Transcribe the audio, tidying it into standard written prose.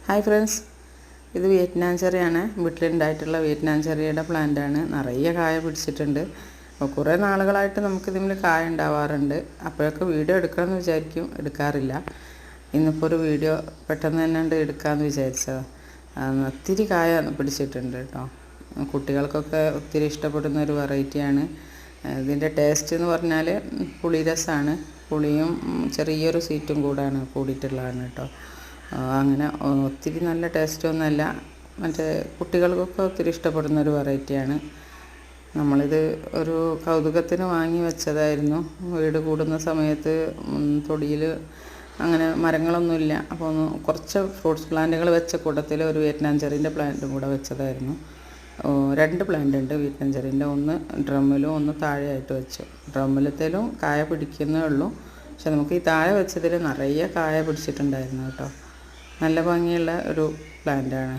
Hi friends, ഇത് Vietnam ചെറിയാണ്. വീട്ടിലുണ്ടായിട്ടുള്ള Vietnam ചെറിയുടെ പ്ലാന്റാണ്. നിറയെ കായ പിടിച്ചിട്ടുണ്ട്. അപ്പോൾ കുറേ നാളുകളായിട്ട് നമുക്കിതിൽ കായ ഉണ്ടാവാറുണ്ട്. അപ്പോഴൊക്കെ വീഡിയോ എടുക്കണമെന്ന് വിചാരിക്കും, എടുക്കാറില്ല. ഇന്നിപ്പോൾ ഒരു വീഡിയോ പെട്ടെന്ന് തന്നെ എടുക്കാമെന്ന് വിചാരിച്ചതാണ്. ഒത്തിരി കായ പിടിച്ചിട്ടുണ്ട് കേട്ടോ. കുട്ടികൾക്കൊക്കെ ഒത്തിരി ഇഷ്ടപ്പെടുന്ന ഒരു വെറൈറ്റിയാണ്. ഇതിൻ്റെ ടേസ്റ്റ് എന്ന് പറഞ്ഞാൽ പുളിരസമാണ്. പുളിയും ചെറിയൊരു സ്വീറ്റും കൂടിയിട്ടുള്ളതാണ് കേട്ടോ. അങ്ങനെ ഒത്തിരി നല്ല ടേസ്റ്റൊന്നുമല്ല, മറ്റേ കുട്ടികൾക്കൊക്കെ ഒത്തിരി ഇഷ്ടപ്പെടുന്ന ഒരു വെറൈറ്റിയാണ്. നമ്മളിത് ഒരു കൗതുകത്തിന് വാങ്ങി വെച്ചതായിരുന്നു. വീട് കൂടുന്ന സമയത്ത് തൊടിയിൽ അങ്ങനെ മരങ്ങളൊന്നുമില്ല. അപ്പോൾ കുറച്ച് ഫ്രൂട്ട്സ് പ്ലാന്റുകൾ വെച്ച കൂട്ടത്തിൽ ഒരു വിയറ്റ്നാം ചെറിൻ്റെ പ്ലാന്റും കൂടെ വെച്ചതായിരുന്നു. 2 പ്ലാന്റ് ഉണ്ട് വിയറ്റ്നാം ചെറിൻ്റെ. ഒന്ന് ഡ്രമ്മിലും ഒന്ന് താഴെയായിട്ട് വെച്ചു. ഡ്രമ്മിലത്തേലും കായ പിടിക്കുന്നേ ഉള്ളൂ. പക്ഷെ നമുക്ക് ഈ താഴെ വെച്ചതിൽ നിറയെ കായ പിടിച്ചിട്ടുണ്ടായിരുന്നു കേട്ടോ. നല്ല ഭംഗിയുള്ള ഒരു പ്ലാന്റാണ്.